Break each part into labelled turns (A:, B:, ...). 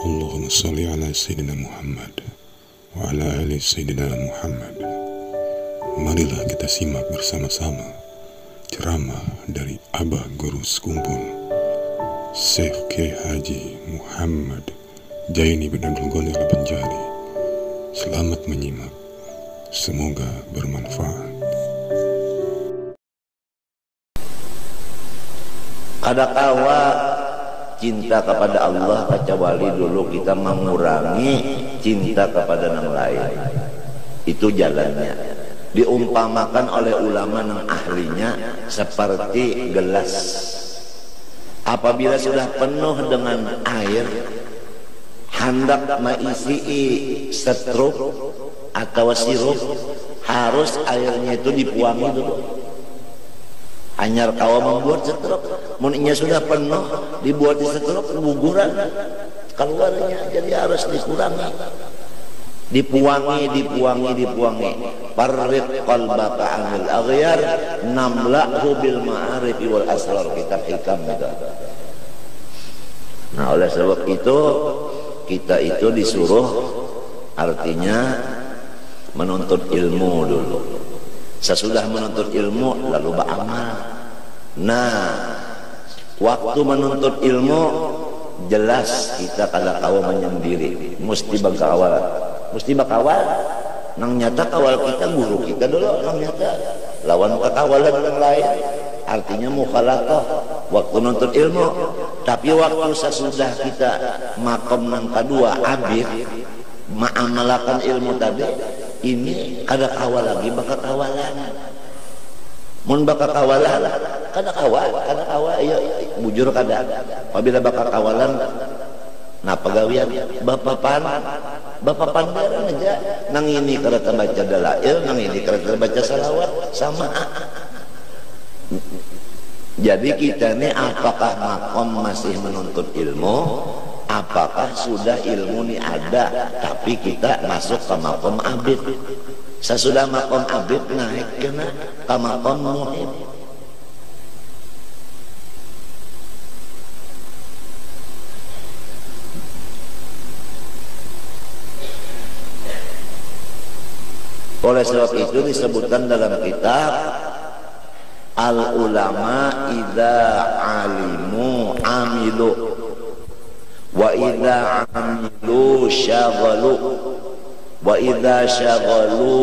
A: Allahumma salli ala Sayyidina Muhammad wa ala ali Sayyidina Muhammad. Marilah kita simak bersama-sama ceramah dari Abah Guru Sekumpul Syekh Kiai Haji Muhammad Jaini bin Abdul Ghani Al-Banjari. Selamat menyimak, semoga bermanfaat.
B: Kadakawa cinta kepada Allah kecuali dulu kita mengurangi cinta kepada yang lain. Itu jalannya. Diumpamakan oleh ulama yang ahlinya seperti gelas. Apabila sudah penuh dengan air, hendak mengisi setrup atau sirup, harus airnya itu dipuangi dulu. Anyar kawa membuat setrup, munnya sudah penuh, dibuat di setrup, guguran keluarnya, jadi harus dikurangi, dipuangi. Parriq qalbaka anil aghyar namla'hu bil ma'arif wal asrar, kitab hikam itu. Nah, oleh sebab itu kita itu disuruh artinya menuntut ilmu dulu. Sesudah menuntut ilmu lalu beramal. Nah, waktu menuntut ilmu jelas kita kada kawa menyendiri, mesti bakawal. Nang nyata kawal kita guru kita dulu, nang nyata lawan kekawalan yang lain. Artinya mukhalafah waktu menuntut ilmu. Tapi waktu sesudah kita makom nang kedua abid ma'amalakan ilmu tadi, ini kada kawal lagi, bakal kawalan. Mun bakal kawalan, kada kawal, iya, bujur kada. Apabila bakal kawalan, nah pegawaian bapak pandaran aja. Nang ini kada terbaca dalail, nang ini kada terbaca salawat, sama. Jadi kita ini apakah makom masih menuntut ilmu? Apakah sudah ilmu ini ada tapi kita masuk ke makom abid? Sesudah makom abid naik kena ke makom muhib. Oleh sebab itu disebutkan dalam kitab al ulama idza alimu amilu wa idza amilu syaghalu wa idza syaghalu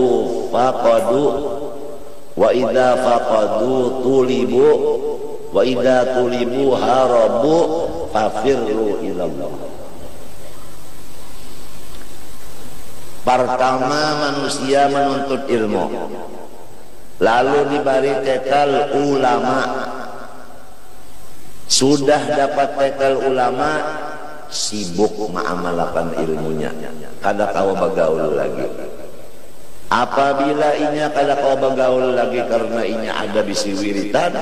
B: faqadu wa idza faqadu tulibu wa idza tulibu harabu fafirru ilallah. Pertama manusia menuntut ilmu, lalu diberi titel ulama. Sudah dapat titel ulama, sibuk mengamalkan ilmunya, kada kawa bagaul lagi. Apabila inya kada kawa bagaul lagi karena inya ada bisi wiritan,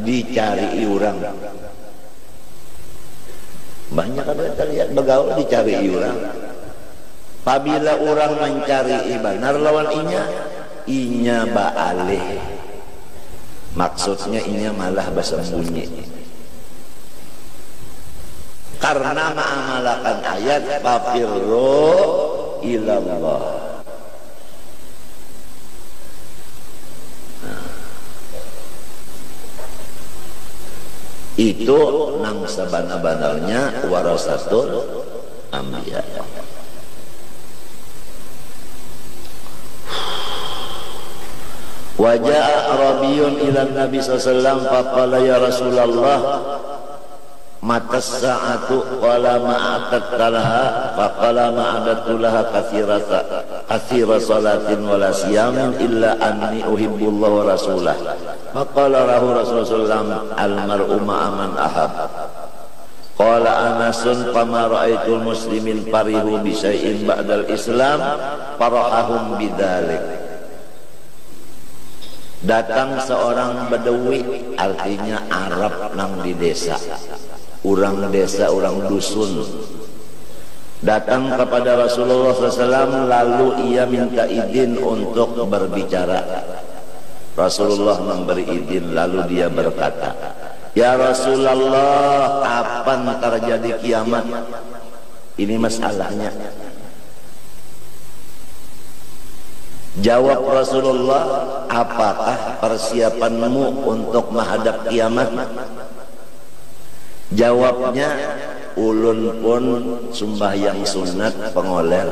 B: dicari orang. Banyak kada terlihat bagaul dicari orang. Apabila orang mencari ibanar lawan inya ba'alih, maksudnya inya malah bersembunyi. Karena mengamalkan ayat fafirru ilallah. Itu nang sabana-banalnya warasatul anbiya. Wajah Arabiyun ila Nabi SAW faqala ya Rasulullah mata sa'atu qala ma'atat talaha faqala ma'adatu laha kathira salatin wala siyamin illa anni uhibbullah wa rasulah faqala rahu Rasulullah al-mar'u ma'aman ahab qala Anasun fama ra'aitul muslimin parihu bisyai'in ba'dal islam farahahum bidhalik. Datang seorang Badawi, artinya Arab nang di desa, orang dusun, datang kepada Rasulullah SAW, lalu ia minta izin untuk berbicara. Rasulullah memberi izin, lalu dia berkata, ya Rasulullah, kapan terjadi kiamat? Ini masalahnya. Jawab Rasulullah, apakah persiapanmu untuk menghadap kiamat? Jawabnya, ulun pun sembahyang sunat pengoler,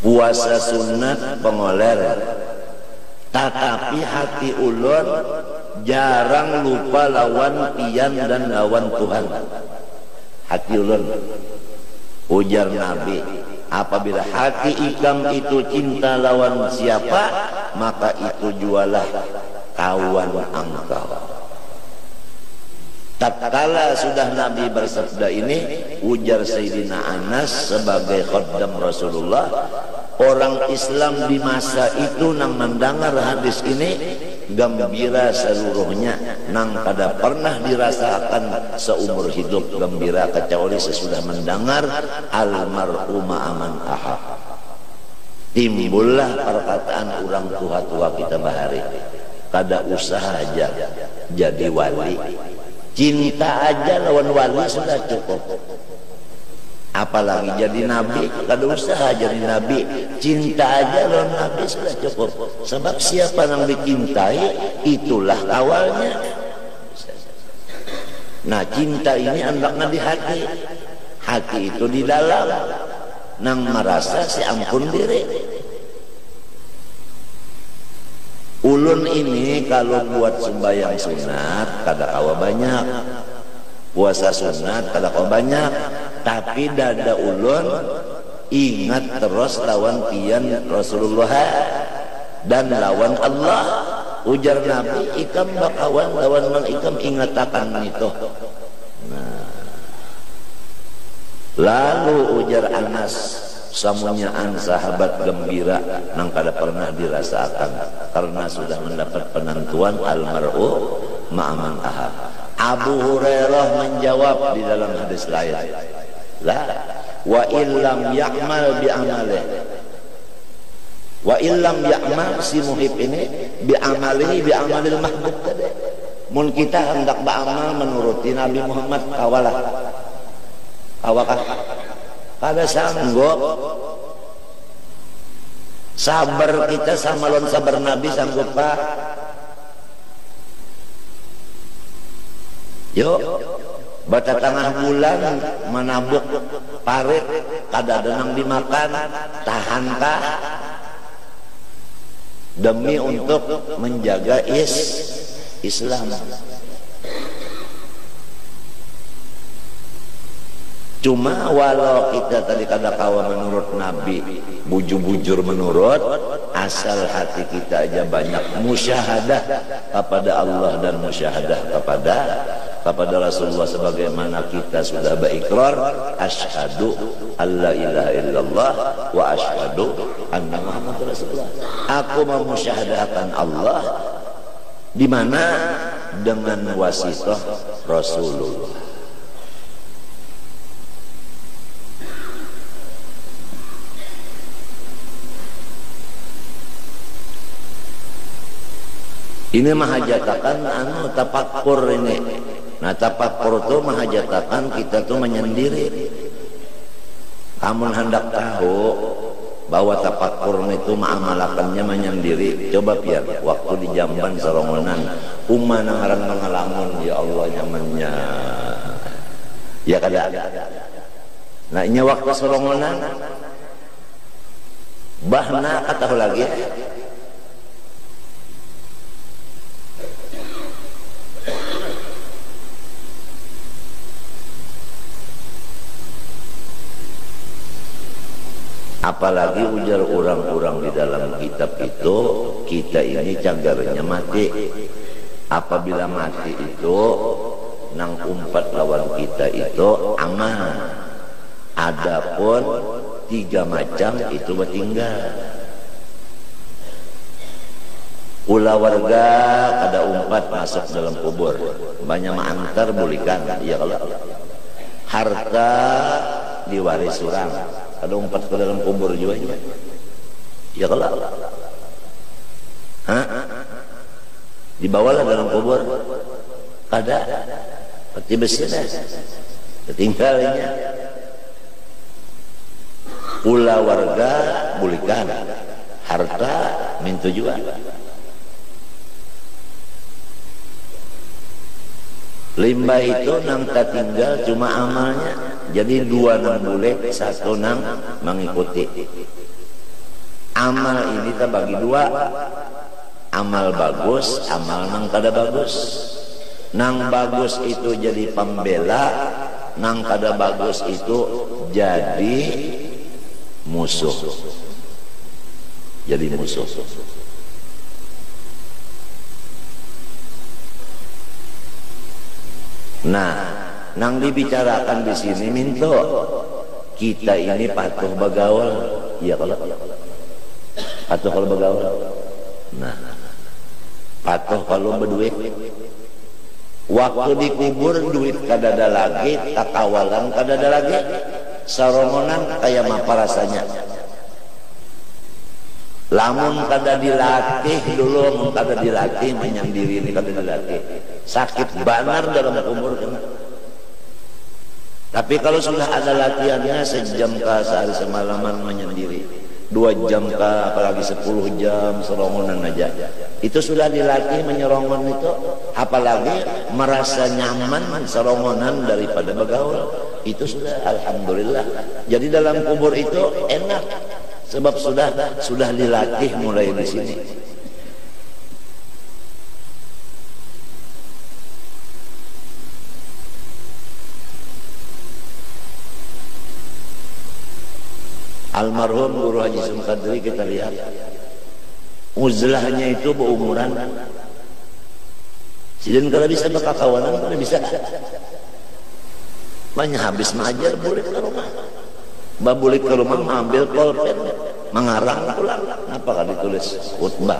B: puasa sunat pengoler, tetapi hati ulun jarang lupa lawan pian dan lawan Tuhan. Hati ulun, ujar Nabi, apabila hati ikam itu cinta lawan siapa, maka itu jualah kawan engkau. Tatkala sudah Nabi bersabda ini, ujar Sayyidina Anas sebagai khaddam Rasulullah, orang Islam di masa itu nang mendengar hadis ini gembira seluruhnya, nang kada pernah dirasakan seumur hidup gembira kecuali sesudah mendengar almarhum aman ahad. Timbullah perkataan orang tua-tua kita bahari, kada usah aja jadi wali, cinta aja lawan wali sudah cukup. Apalagi jadi nabi, kada usah jadi nabi, cinta aja lawan nabi sudah cukup. Sebab siapa yang dicintai, itulah awalnya. Nah, cinta ini andaknya di hati. Hati itu di dalam, nang merasa si ampun diri. Ulun ini kalau buat sembahyang sunat kada kawa banyak, puasa sunat kada kawa banyak, tapi dada ulun ingat terus lawan pian Rasulullah dan lawan Allah. Ujar Nabi, ikam bakawan lawan mang ikam ingatakan itu. Nah, lalu ujar Anas, samunyaan sahabat gembira nang kada pernah dirasakan karena sudah mendapat penentuan almar'u ma'aman ahad. Abu Hurairah menjawab di dalam hadis lain, la wa illam ya'mal bi amalih, wa illam ya'mal, si muhib ini bi amalihi bi amalil mahbub tadi. Mun kita hendak beramal menuruti Nabi Muhammad, kawalah awakah kada sanggup. Sabar kita sama lawan sabar Nabi sanggup pak? Yuk, bata tengah bulan menabuk parit, kada denang dimakan, tahankah demi untuk menjaga Islam? Cuma walau kita tadi kada kawa menurut Nabi, bujur-bujur menurut, asal hati kita aja banyak musyahadah kepada Allah dan musyahadah kepada Rasulullah, sebagaimana kita sudah berikrar asyhadu alla ilaha illallah wa asyhadu anna Muhammad Rasulullah. Aku memusyahadahkan Allah di mana dengan wasitah Rasulullah. Ini mahajatakan tapakur ini. Nah, tapakur itu mahajatakan kita tuh menyendiri. Kamu hendak tahu bahwa tapakur itu ma'amalakannya menyendiri. Coba biar waktu di Jamban Sarongonan, umana ngarang mengalamun, ya Allah nyamannya. Ya kada. Nah, ini waktu Sarongonan, bahna katahu lagi. Apalagi ujar orang-orang di dalam kitab itu, kita ini cagarnya mati. Apabila mati itu nang umpat lawan kita itu aman. Adapun 3 macam itu bertinggal. Ulah warga kada umpat masuk dalam kubur, banyak mengantar bulikan. Ya kalau harta diwaris orang, ada umpat ke dalam kubur juga. Ya kalau dibawalah dalam kubur, ada peti besi. ketinggalannya ulah warga bulikan harta min tujuan. Limbah itu nang tak tinggal cuma amalnya, jadi dua nang boleh, satu nang mengikuti. Amal ini tak bagi dua, amal bagus, amal nang kada bagus. Nang bagus itu jadi pembela, nang kada bagus itu jadi musuh. Jadi musuh. Nah, nang dibicarakan di sini minto kita ini patuh bagaul, iya kalau patuh kalau bagaul. Nah, patuh kalau berduit. Waktu dikubur duit kadada lagi, takawalan kadada lagi, sarongonan kayak apa rasanya. Lamun kada dilatih dulu, mun kada dilatih menyendiri ini kada dilatih, sakit banar dalam kubur kena. Tapi kalau sudah ada latihannya sejam kah sehari semalaman menyendiri, 2 jam kah apalagi 10 jam serongonan aja, itu sudah dilatih menyerongon itu, apalagi merasa nyaman serongonan daripada begaul, itu sudah alhamdulillah. Jadi dalam kubur itu enak. Sebab sudah dilatih mulai di sini. Almarhum Guru Haji Sumkadri kita lihat uzlahnya itu berumuran. Sidin kalau bisa berkakawanan kalau bisa. Banyak habis mengajar boleh ke rumah. Babulik ke rumah mengambil pulpen, mengarang pulang. Kenapa kan ditulis khutbah?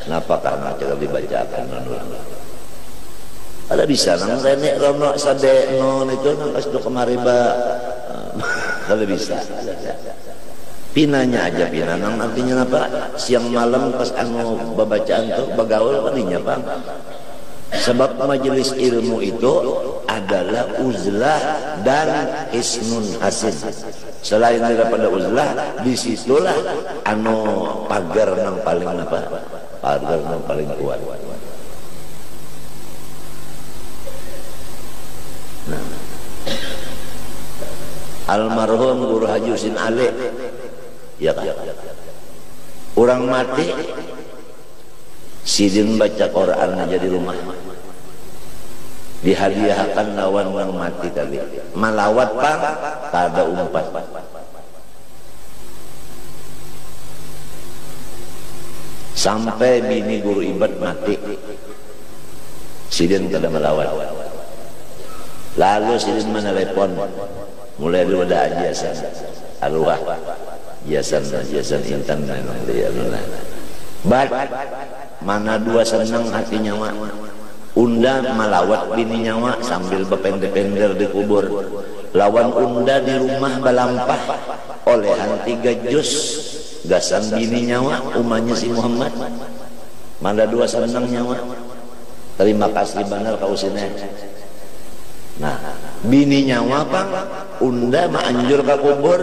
B: Kenapa karena kita dibacakan ulang? Ada bisa nang renek rono sade non itu nang pas do kemari ba. Kalau bisa. Pinanya aja pina nang artinya apa? Siang malam pas anu babacaan tuh bagaul kadinya Pak. Sebab majelis ilmu itu adalah uzlah dan isnun hasin. Selain daripada uzlah, disitulah anu pagar nang paling apa? Pagar nang paling kuat. Nah, almarhum Guru Haji Husin Ale, ya kan? Orang mati, sidin baca Quran aja di rumah. Dihadiahkan lawan yang mati tadi, malawat pang kada umpat. Sampai bini guru ibad mati, sidin kada melawat. Lalu sidin menelepon, mulai dulu ada ajasan arwah, jasan intan bat mana dua senang hatinya mak. Unda malawat bini nyawa sambil bepender-pender di kubur. Lawan unda di rumah balampah olehan 3 jus gasan bini nyawa umahnya si Muhammad. Mana dua senang nyawa. Terima kasih benar kau sini. Nah, bini nyawa pang unda manjur ke kubur.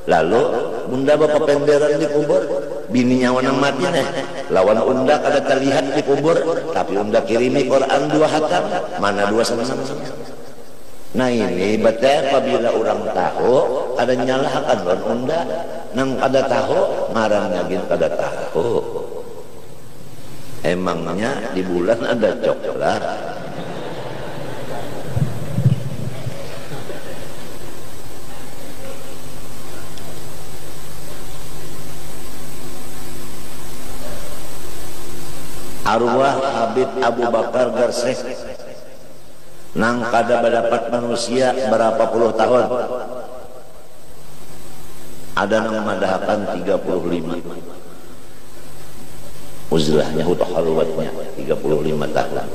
B: Lalu unda bapak penderan di kubur. Bini nyawa nang mati nih. Lawan unda kada terlihat di kubur, tapi unda kirimi Quran 2 hatam, mana 2 senang. Nah ini betul apabila orang tahu ada nyalahkan lawan unda, nang kada tahu marang lagi kada tahu. Emangnya di bulan ada coklat. Arwah Habib Abu Bakar Garseh nang kada mendapat manusia berapa puluh tahun, ada nang madahakan 35 uzlahnya atau halwatnya 35 tahun.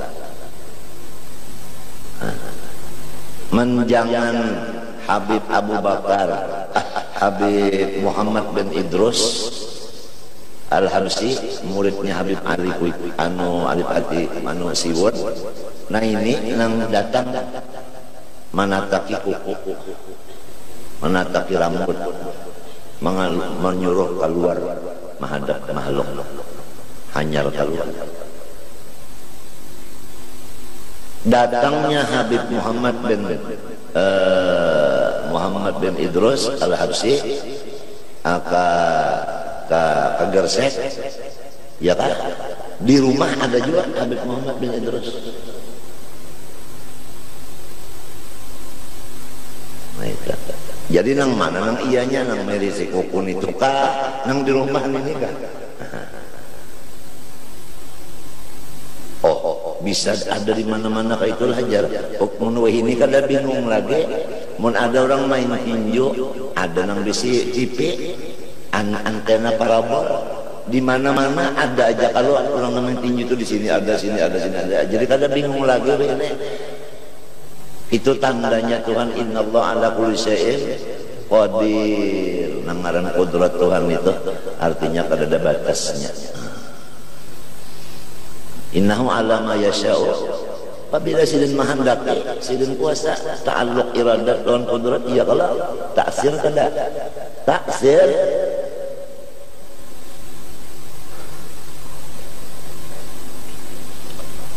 B: Menjangan Habib Abu Bakar Habib Muhammad bin Idrus Al-Habsyi, muridnya Habib Ali Alif Ati Siwon. Nah ini nang datang menataki kuku, menataki rambut, menyuruh keluar menghadap makhluk, hanyar keluar. Datangnya Habib Muhammad bin Idrus Al-Habsyi ke Gersek, ya kan? Di rumah ada juga Habib Muhammad bin Idrus. Jadi nang mana nang iyanya nang merisi kukun itu kah nang di rumah ini kah? Oh, bisa ada di mana-mana kayak itulah jar. Mun ini kada bingung lagi. Mun ada orang main tinju, ada nang bisi TV, antena parabol, di mana-mana ada aja. Kalau orang main tinju itu di sini ada, sini ada, sini ada. Jadi kada bingung lagi ini. Itu tandanya Tuhan, innallaha ala kulli syai'in qadir. Nang ngaran kudrat Tuhan itu artinya kada ada batasnya. Innahu ala ma yasha'u. Apabila sidin mahandaki, sidin kuasa, ta'alluq iradat lawan kudrat, iya kalau taksir kada. Taksir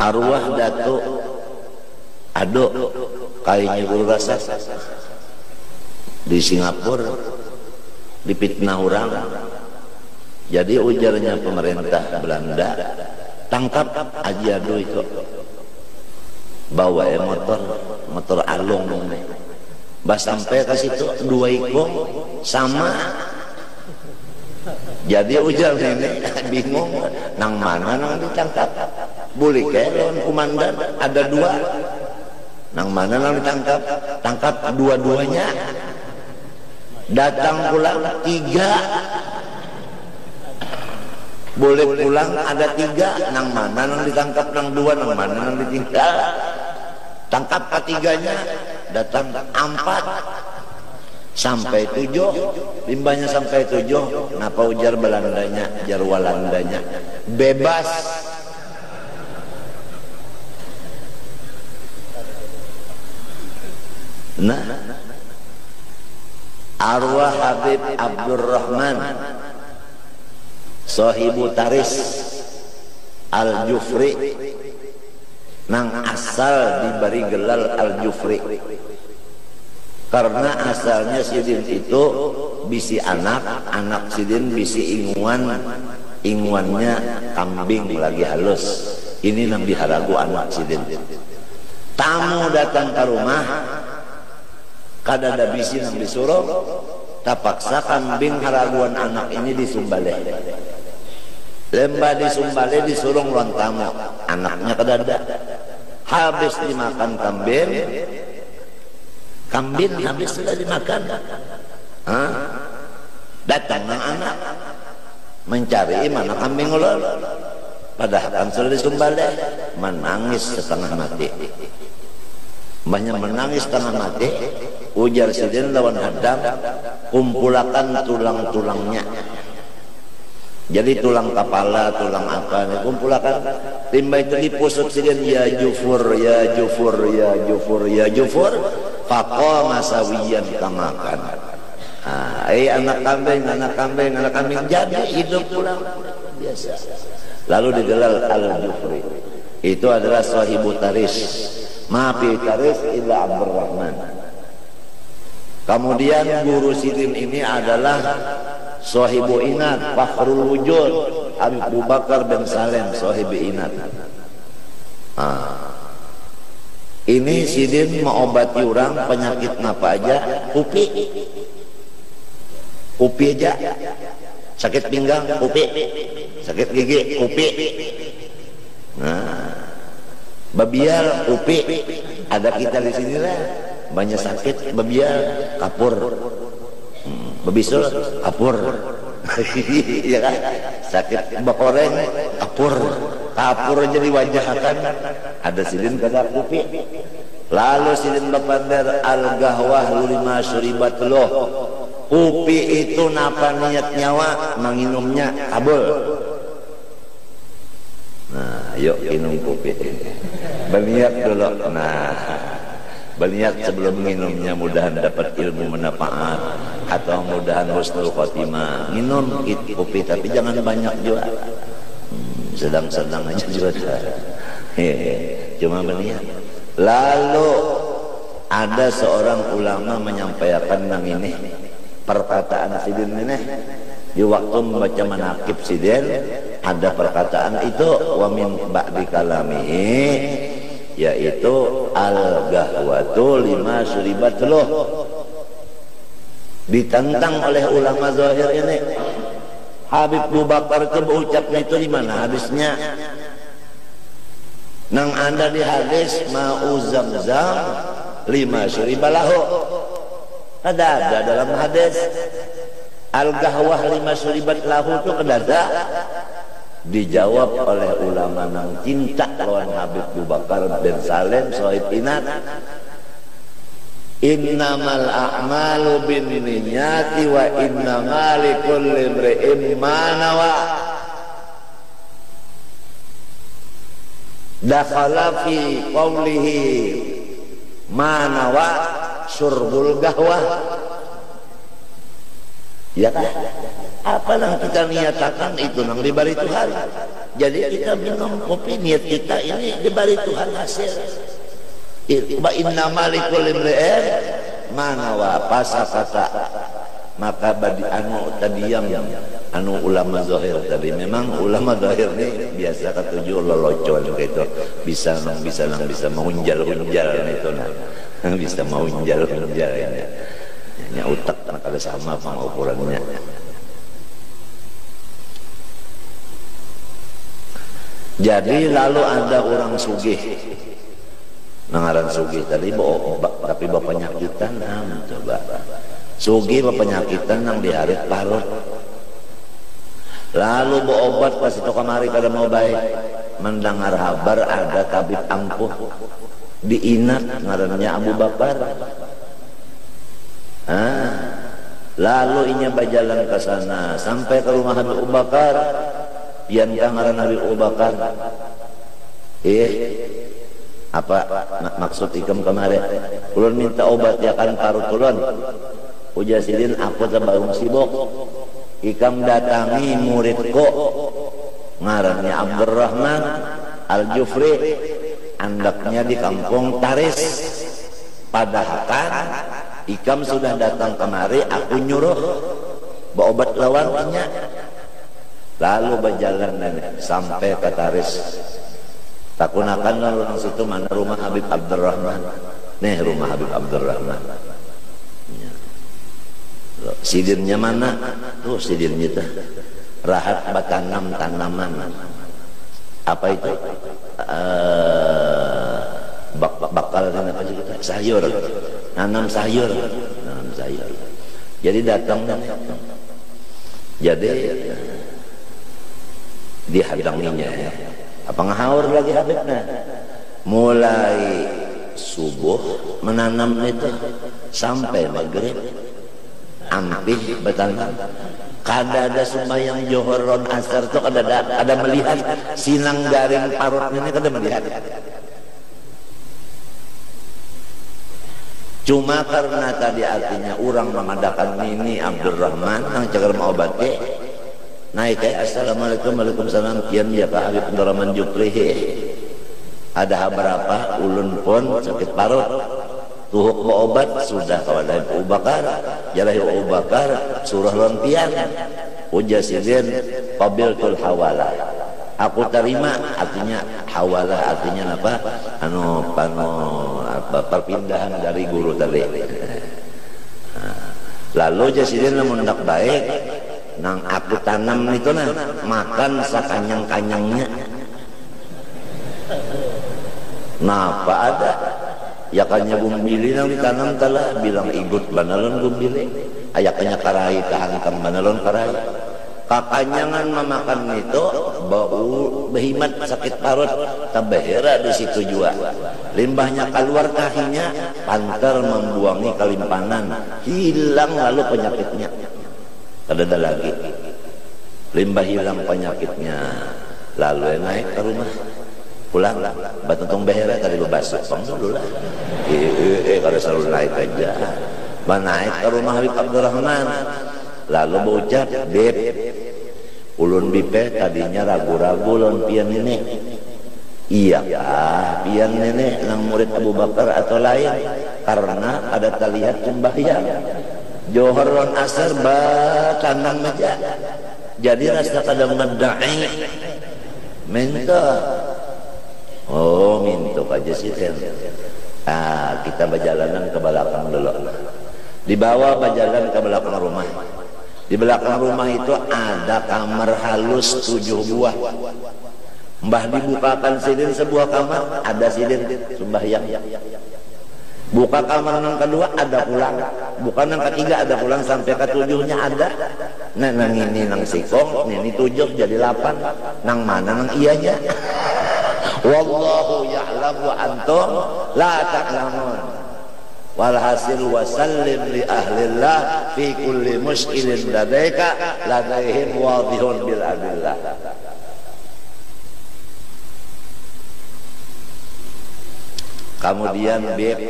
B: arwah datuk aduk kayaknya guru rasa di Singapura dipitnah orang. Jadi ujarnya pemerintah Belanda, tangkap aja dulu itu, bawa motor alung bas sampai ke situ 2 ikung sama. Jadi ujar ini bingung nang mana nang ditangkap. Boleh kayak lawan komandan ada 2, nang mana nang ditangkap, tangkap dua-duanya. Datang pulang 3, boleh pulang ada 3, nang mana nang ditangkap, nang 2, nang mana nang ditinggal. Tangkap ketiganya, datang 4 sampai 7, limbahnya sampai 7. Napa ujar Belandanya, jar Walandanya, bebas. Nah, arwah Habib Abdurrahman Sahibu Taris Al-Jufri nang asal diberi gelar Al-Jufri karena asalnya sidin itu bisi anak sidin bisi inguannya kambing lagi halus. Ini nang diharagu anak sidin. Tamu datang ke rumah, kada ada bisi nang disuruh, tapaksa kambing haraguan anak ini disumbale. Lembah disumbale disuruh lawan tamu, anaknya kada ada. Habis dimakan kambing habis sudah dimakan. Datang nang anak mencari mana kambing ulun, padahal kan sudah disumbale, menangis setengah mati. Banyak menangis setengah mati. Ujar sidin lawan hadam, kumpulakan tulang-tulangnya. Jadi tulang kepala, tulang apa nih kumpulakan. Timba itu dipusut sidin, ya Jufur, ya Jufur, ya Jufur, ya Jufur. Faqama sawiyan kamakan. Anak kambing jadi hidup pulang biasa. Lalu digelar Al-Jufri. Itu adalah Sahibu Taris. Maafi Taris illa Abdurrahman. Kemudian guru sidin ini adalah Sahibu Inat Fakhrul Wujud Abu Bakar bin Salem Sahibu Inat. Ini sidin mengobati orang penyakit apa aja, upi aja, sakit pinggang upi, sakit gigi upi, babiar upi. Ada kita di sini lah banyak sakit babiar, kapur, bebisul kapur, ya kan? Sakit bakoreng kapur aja diwajahkan. Ada sidin kada upi. Lalu sidin bapandar al-gahwah lima syuribat loh. Kopi itu napa niat nyawa menginumnya kabul. Nah, yuk minum kopi ini. Berniat dulu. Nah, berniat sebelum minumnya mudahan dapat ilmu manfaat atau mudahan husnul khotimah. Minum kopi tapi jangan banyak juga, sedang-sedang aja juga. Cuma berniat. Lalu ada seorang ulama menyampaikan yang ini perkataan Sidin ini di waktu membaca manaqib Sidin, ada perkataan itu wa min ba'di kalamihi, yaitu al-gahwatu lima syuribat loh, ditentang oleh ulama zahir ini. Habib Abu Bakar itu berucapnya itu di mana hadisnya? Nang ada di hadis ma'u zamzam lima syuribalahu, ada dalam hadis al-gahwah lima syuribat lahu itu kedada. Dijawab oleh ulama nang cinta lawan Habib Abu Bakar bin Salim Sohib Inat, innamal a'malu binniyati wa innamal likulli imri'in ma nawa. Dakhala fi qawlihi ma nawa syurbul gahwah. Ya kan? Apa yang kita niatakan itu nang dibari Tuhan. Jadi kita minum kopi, niat kita ini dibari Tuhan hasil. Wa inna malikul imri'in mana wa pasakata. Maka badi anu tadi yang anu ulama zahir tadi, memang ulama zahir ini biasa ketujuh lolocon gitu, bisa menghunjal-hunjal itu nah. Bisa menghunjal-hunjal ini. Nya utak maka sama ukurannya. Jadi lalu ada orang sugih, nangaran sugih tadi tapi bapak penyakitan, coba sugih bapak penyakitan nang diharit parut. Lalu obat pas itu kamari kada mau baik, mendengar kabar ada tabib ampuh di Inat ngarannya Abu Bakar. Lalu inya berjalan ke sana sampai ke rumah Habib Abu Bakar. Yang ngaran Habib Abu Bakar, apa maksud ikam kemarin? Ulun minta obat ya kan parut ulun. Ujar Sidin aku terbaung sibuk. Ikam datangi muridku ngarannya Abdurrahman Al-Jufri, andaknya di kampung Taris. Padahal kan ikam sudah datang kemari, aku nyuruh berobat lawannya. Lalu berjalan sampai ke Taris. Takunakan lalu nang situ mana rumah Habib Abdurrahman. Nih rumah Habib Abdurrahman. Sidinnya mana? Tuh sidinnya tuh. Rahat batanam tanaman. Apa itu? Bakal apa sih kita? Sayur. Nanam sayur. Nanam sayur. Jadi datang. Jadi dihadanginya ya. Apa ngahaur lagi Habibnya? Mulai subuh menanam itu sampai maghrib ampih bertanam. Kada ada sembahyang johor ron asar tuh ada melihat sinang garing parutnya ini kada melihat. Cuma karena tadi artinya orang mengadakan ini Abdurrahman yang cagar mau obatnya naik assalamualaikum waalaikumsalam kian ya Pak Habib Abdurrahman Jufri. Ada berapa ulun pun sakit parut tuhuk obat sudah kawan Abu Bakar jalahi Abu Bakar surah lampian ujar Sidin qabiltul hawala, aku terima, artinya hawala artinya apa? Perpindahan dari guru tadi. Lalu Jasidin mendak baik nang aku tanam itu nah makan sakanyang-kanyangnya. Napa ada ya kanya gumbili nang ditanam telah bilang ikut banalon gumbili ayaknya karai kehantam banalon karai kakanyangan memakan itu bau behimat sakit parut tabahira di situ juga limbahnya keluar kakinya pantar membuangi kalimpanan hilang lalu penyakitnya. Ada lagi limbah hilang penyakitnya lalu naik ke rumah pulang batutong behera tadi bebasuk dulu lah kalau selalu naik aja naik ke rumah Habib Abdurrahman lalu berucap Beb ulun bipe tadinya ragu-ragu lon pian nenek iya kah pian nenek nang murid Abu Bakar atau lain karena ada terlihat sembahyang johor lon asar batandang meja jadi rasa kadang medai minta oh minta aja sih kita berjalanan ke belakang dulu dibawa berjalan ke belakang rumah di belakang rumah itu ada kamar halus 7 buah mbah dibukakan sidin sebuah kamar ada sidin sembahyang buka kamar yang kedua ada pulang bukan yang ketiga ada pulang sampai ke 7-nya ada nang ini nang sikong ini 7 jadi 8 nang mana nang iyanya wallahu ya'lam wa antum la ta'lamun walhasil wasallim li ahlillah fi kulli muskilin ladaika ladaihim wadihun bil adillah. Kemudian biar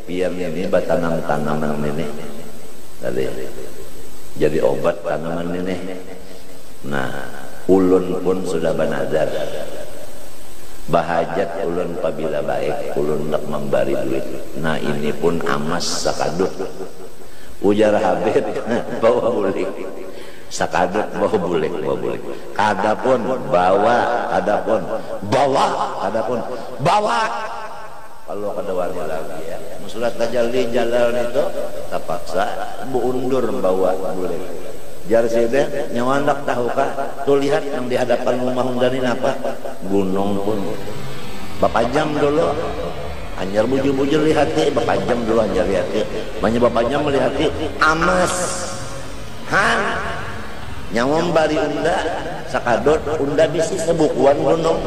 B: ini tanaman ini tadi jadi obat tanaman ini. Nah ulun pun sudah banadar bahajat ulun apabila baik ulun nak memberi duit. Nah ini pun amas sakadut ujar Habib bawa bulik sakadut bawa bulik adapun bawa adapun bawa kalau kada warga lagi ya surat tajalli jalan itu terpaksa bu undur bawa bulik jar sede nyawandak tahukah tuh lihat yang di hadapan rumah Hundanin apa gunung pun bapak jam dulu anjar bujur-bujur lihati bapak jam dulu anjar lihati banyak bapak jam melihati amas han nyawam bari unda sakadot unda bisi sebukuan gunung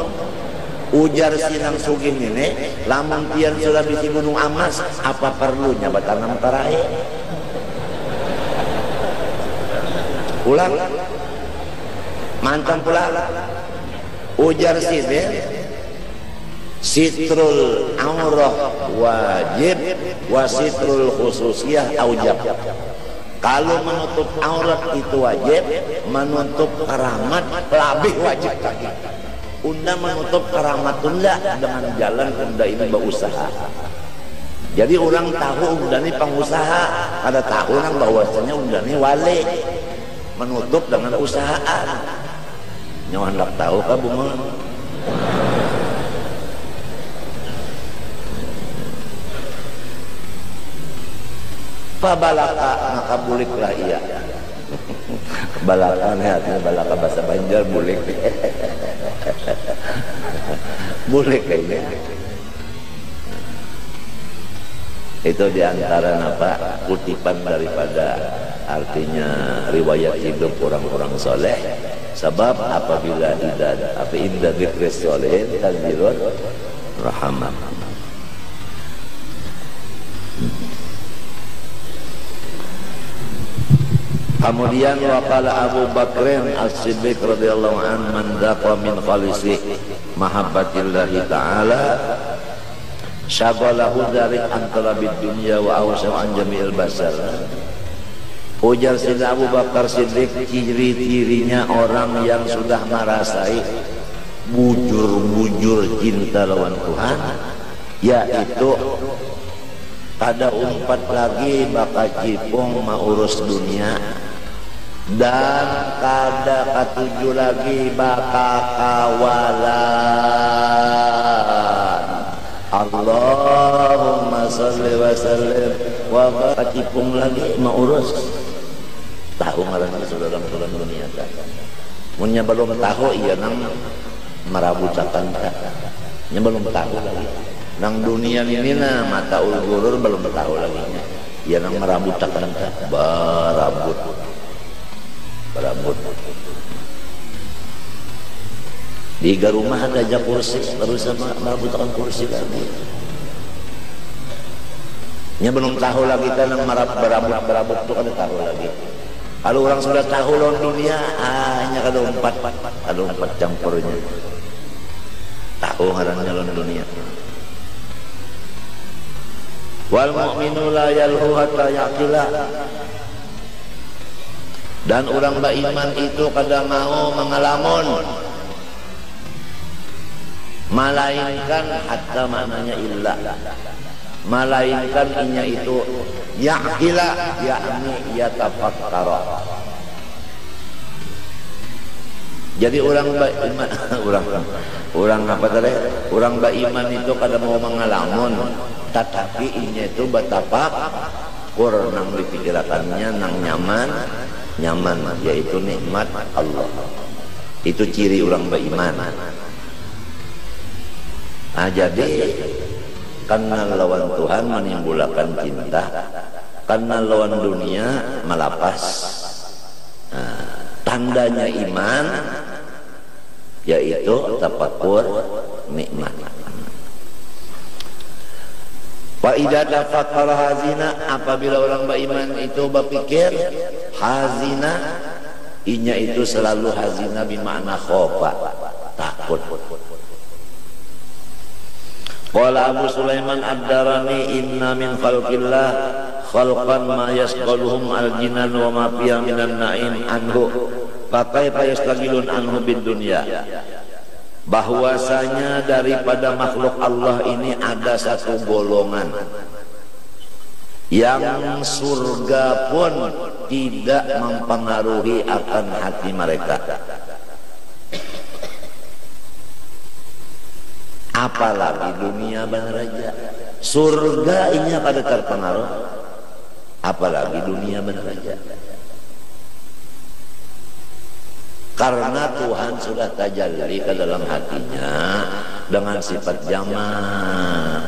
B: ujar sinang sugih ini lamun pian sudah bisi gunung amas apa perlunya batanam tarai pulang mantan pulang ujar sidin sitrul aurah wajib wa sitrul khususiyah aujab kalau menutup aurat itu wajib menutup keramat lebih wajib lagi unda menutup keramat unda dengan jalan unda ini berusaha jadi orang tahu unda ini pengusaha ada tahu orang bahwasanya unda ini wali menutup dengan usahaan nyawa hendak tahu kah bunga pabalaka maka buliklah ia balaka artinya balaka bahasa Banjar bulik bulik kayaknya itu diantara apa kutipan daripada artinya riwayat hidup orang-orang soleh sebab apabila indah dzikris soleh tanzilun rahmat. Kemudian waqala Abu Bakrin As-Siddiq radhiyallahu anhu man daqa min khalisi mahabbatillahi ta'ala syaghalahu dari antara bid dunya wa awsa an jami'il basar. Ujar Sayyidina Abu Bakar Siddiq ciri-cirinya orang yang sudah merasai bujur-bujur cinta lawan Tuhan yaitu kada umpat lagi bakal cipung maurus dunia dan kada katuju lagi bakal kawalan Allahumma salli wa sallim wa bakal cipung lagi maurus tahu ngaranna saudara-saudara dunia munya belum tahu iya nang marabutakan nya belum tahu lagi nang dunia ini na mata ulgurur belum tahu lagi ya nang merabutakan barabut di rumah ada aja kursi terus sama merabutakan kursi lagi nya belum tahu lagi kan nang berabut itu kan tahu lagi kalau orang sudah tahu lawan dunia hanya kada umpat campurnya tahu ngaran nyalon dunia. Wal mu'minu la yalhu hatta yaqila. Dan orang beriman itu kada mau mengalamun, melainkan hatta maknanya illa, melainkan inya itu yaqila, yakni yatafakkara. Jadi orang beriman, orang apa tadi? Orang beriman itu kada mau mengalamun, tetapi inya itu betapa kurang dipikirkannya nang nyaman, yaitu nikmat Allah. Itu ciri orang beriman. Nah, jadi karena lawan Tuhan menimbulkan cinta, karena lawan dunia melapas. Nah, tandanya iman yaitu tafakkur nikmat. Wa idza tafakkara hazina, apabila orang beriman itu berpikir hazina, inya itu selalu hazina bermakna khofa, takut. Qala Abu Sulaiman ad-Darani inna min khalqillah khalqan ma yasqaluhum al-jinan wa ma fiha minan na'im anhu fa kaifa yastagilun anhu bid dunya. Bahwasanya daripada makhluk Allah ini ada satu golongan yang surga pun tidak mempengaruhi akan hati mereka, apalagi dunia benar aja. Surga ini pada terpengaruh, apalagi dunia benar aja. Karena Tuhan sudah tajalli ke dalam hatinya dengan sifat jamaah.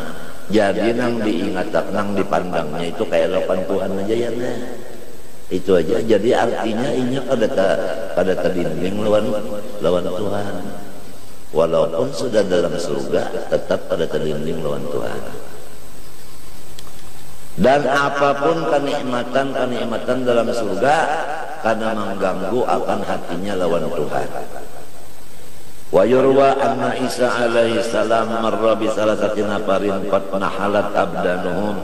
B: Jadi nang diingat, nang dipandangnya itu kayak lakukan Tuhan aja ya. Itu aja. Jadi artinya ini pada terdinding lawan Tuhan. Walaupun sudah dalam surga, tetap pada terdinding lawan Tuhan. Dan apapun kenikmatan dalam surga karena mengganggu akan hatinya lawan Tuhan. Wa yurwa anna Isa alaihi salam marra bi salasatin nafarin qad nahalat abdanuhum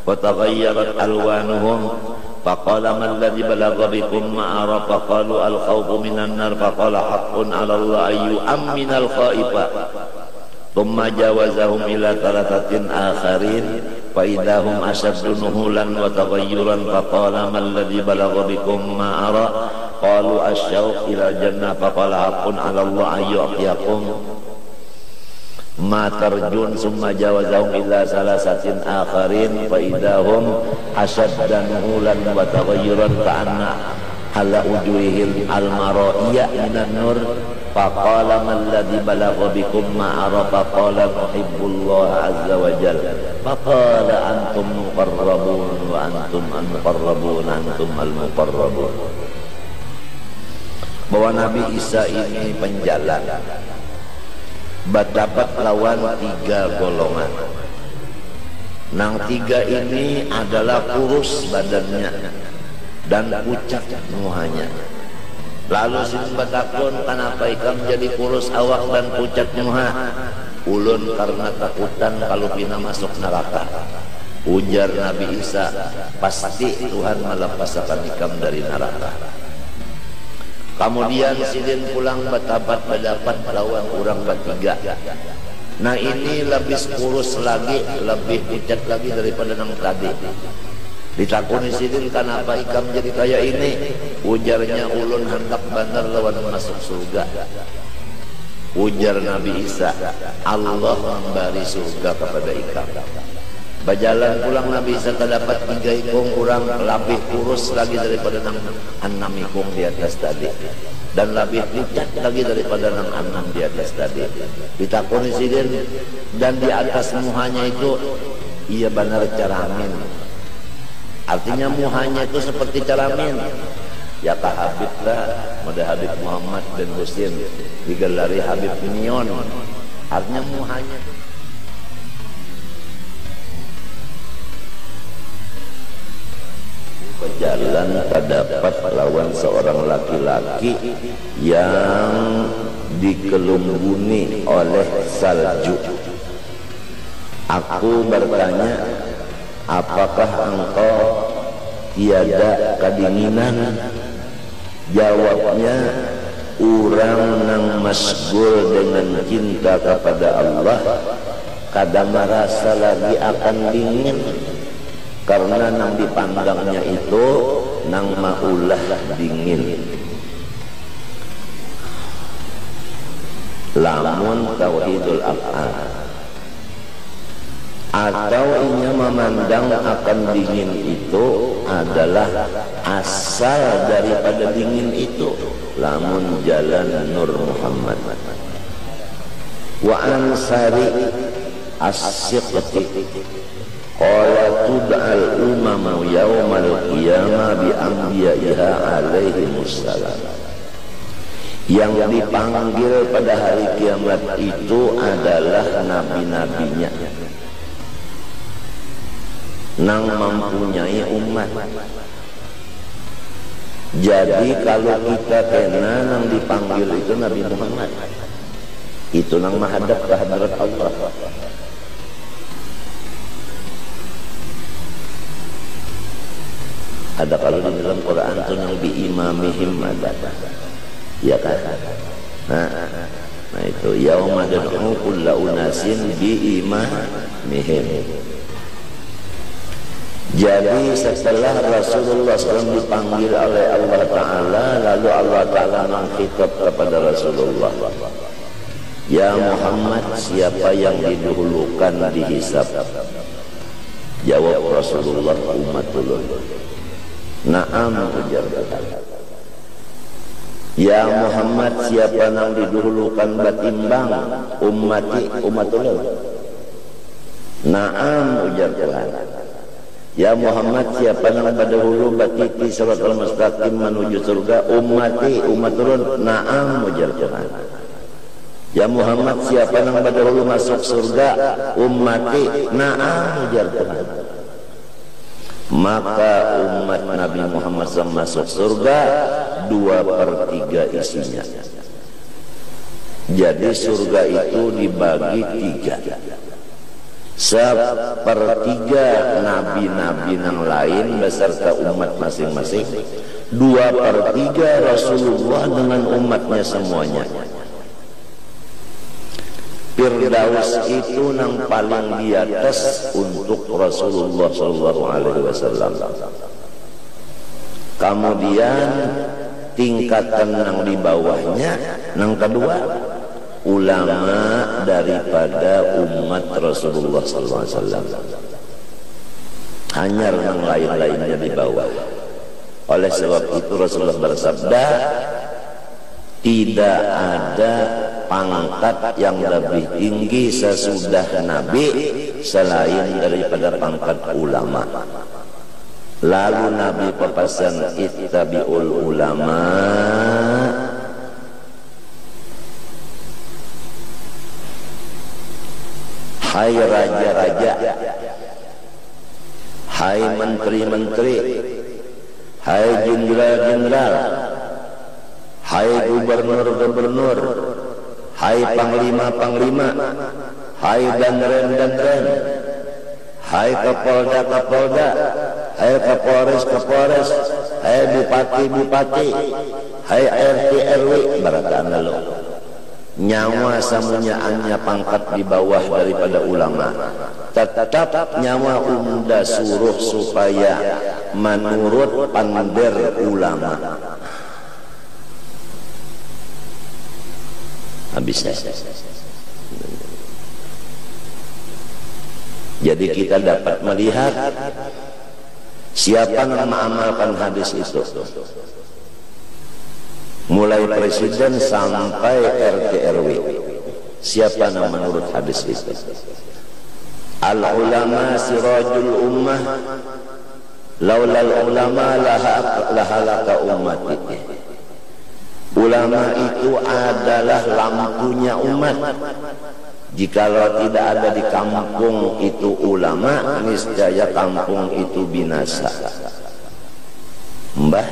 B: wa taghayyarat alwanuhum faqala man alladhi balagha bikum ma arafa qalu al khawfu minan nar faqala haqqun 'ala Allah ayyu amminal khaifa thumma jawazahum ila thalathatin akharin fa idahum ashaddu nuhulan wa taghayyuran faqala man alladhi balagha bikum ma ara qalu asyauq ila jannah faqala haqqun 'ala Allah ayyuqiyakum ma tarjun summa jawazahum ila salasatin akharin fa idahum ashaddu nuhulan wa taghayyuran ka'anna ala wujuhihim al-mara'iyya minan nur faqala man ladzi balagha bikum ma arafa qala muhibbullah azza wa jalla faqala antum muqarrabun wa antum al-muqarrabun antum al-muqarrabun. Bahwa Nabi Isa ini penjalan berdapat lawan 3 golongan. Nang 3 ini adalah kurus badannya dan pucat muhanya. Lalu simbat takun, kenapa ikam jadi kurus awak dan pucat muha? Ulun karena takutan kalau pina masuk neraka. Ujar Nabi Isa, pasti Tuhan melepaskan ikam dari neraka. Kemudian sidin pulang bertabat berdapat lawan orang bertiga. Nah ini lebih kurus lagi, lebih pucat lagi daripada yang tadi. Ditakuni sidin, kenapa ikam jadi kayak ini? Ujarnya, ulun hendak benar lawan masuk surga. Ujar Nabi Isa, Allah memberi surga kepada ikam. Berjalan pulang Nabi Isa terdapat 3 ikung orang lebih kurus lagi daripada 6 ikung di atas tadi, dan lebih pucat lagi daripada 6 di atas tadi. Ditakuni sidin, dan di atas muhanya itu ia benar caramin. Artinya muhanya itu seperti caramin. Ya kah Habib lah, mada Habib Muhammad bin Husin digelari Habib Minion. Artinya muhanya itu berjalan terdapat lawan seorang laki-laki yang dikelumbuni oleh salju. Aku bertanya, apakah engkau tiada kedinginan? Jawabnya, urang nang masgul dengan cinta kepada Allah kada merasa lagi akan dingin, karena nang dipandangnya itu nang maulah dingin. Lamun tauhidul af'al, atau inya memandang akan dingin itu adalah asal daripada dingin itu, lamun jalan Nur Muhammad. Wa ansari as-siqti qala tud'al umamu yawmal qiyamah bi anbiya'iha alaihimussalam. Yang dipanggil pada hari kiamat itu adalah nabi-nabinya nang mempunyai umat. Jadi kalau kita kena nang dipanggil itu Nabi Muhammad, itu nang menghadap ke hadirat Allah. Ada kalau di dalam Quran itu nang biimamihim ada, ya kan? Nah itu yauma nad'u kulla unasin biimamihim. Jadi setelah Rasulullah SAW dipanggil oleh Allah Ta'ala, lalu Allah Ta'ala mengkhitab kepada Rasulullah, ya Muhammad, siapa yang didahulukan dihisab? Jawab Rasulullah, umatullah. Na'am, ujar kata. Ya Muhammad, siapa yang didahulukan batimbang? Ummati, umatullah. Na'am, ujar kata. Ya Muhammad, siapa yang berdahulu batiti siratal mustaqim menuju surga? Ummati, umatulun. Na'am, ujar Tuhan. Ya Muhammad, siapa yang berdahulu masuk surga? Ummati. Na'am, ujar Tuhan. Maka umat Nabi Muhammad SAW masuk surga 2/3 isinya. Jadi surga itu dibagi 3. 1/3 nabi-nabi yang lain beserta umat masing-masing, 2/3 Rasulullah dengan umatnya semuanya. Firdaus itu yang paling di atas untuk Rasulullah SAW. Kemudian tingkatan yang di bawahnya, yang kedua ulama daripada umat Rasulullah SAW. Hanya yang lain-lainnya di bawah. Oleh sebab itu Rasulullah bersabda, tidak ada pangkat yang lebih tinggi sesudah Nabi selain daripada pangkat ulama. Lalu Nabi berpesan, ittabi'ul ulama, hai raja-raja, hai menteri-menteri, hai jenderal-jenderal, hai gubernur-gubernur, hai panglima-panglima, hai danren-danren, hai kapolda-kapolda, hai kapolres-kapolres, hai bupati-bupati, hai RT-RW, barataan lalu. Nyawa samunyaannya pangkat di bawah daripada ulama, tetap nyawa unda suruh supaya menurut pander ulama. Habisnya. Jadi kita dapat melihat siapa yang mengamalkan hadis itu, mulai presiden sampai RT RW, siapa yang menurut hadis itu. Al ulama sirajul ummah, laulal ulama lahalaka ummati. Ulama itu adalah lampunya umat. Jikalau tidak ada di kampung itu ulama, niscaya kampung itu binasa. Mbah,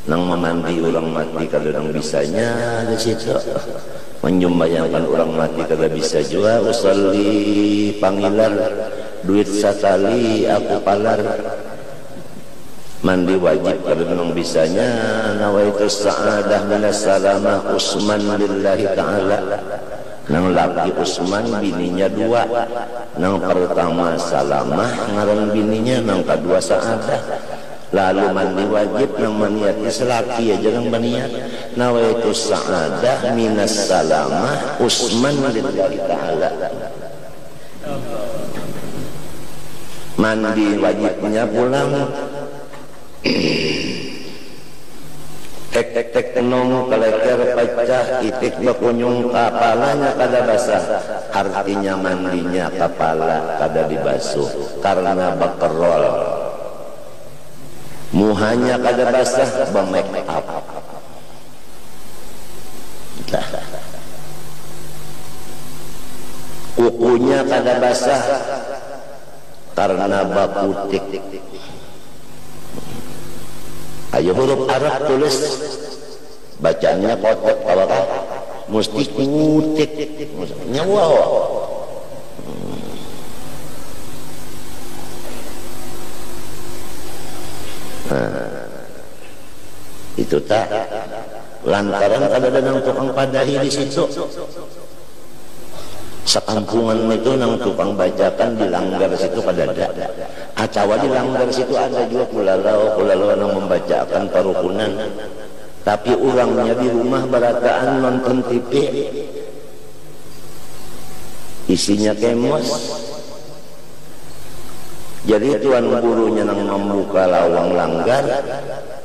B: nang memandi orang mati kadang bisanya di situ, menyumbayangkan orang mati kada bisa juga. Usolli panggilan duit satali aku palar, mandi wajib kadang bisanya. Nawaitu sa'adah minas salamah Usman lillahi ta'ala, nang laki Usman bininya dua, nang pertama Salamah ngaran bininya, nang kedua Sa'adah. Lalu mandi wajib nang maniatnya selaki aja nang maniat. Nawaitu sa'adah minas salamah Usman lillahi ta'ala. Mandi wajibnya pulang tek nong keleker pecah itik bakunyung kapalanya kada basah, artinya mandinya kepala kada dibasuh karena bakerol. Muhanya kada basah be-make up. Kukunya kada basah karena bakutik. Ayo huruf Arab tulis, bacaannya kotak apa? Mesti kutik. Nyawa. Itu tak lantaran ada nang tukang padahi di situ. Sekampungan itu nang tukang bajakan di langgar situ kada ada. Acawa di langgar situ ada juga kulalau nang membacakan parukunan. Tapi orangnya di rumah barataan nonton TV. Isinya kemos. Jadi tuan gurunya nang membuka lawang langgar,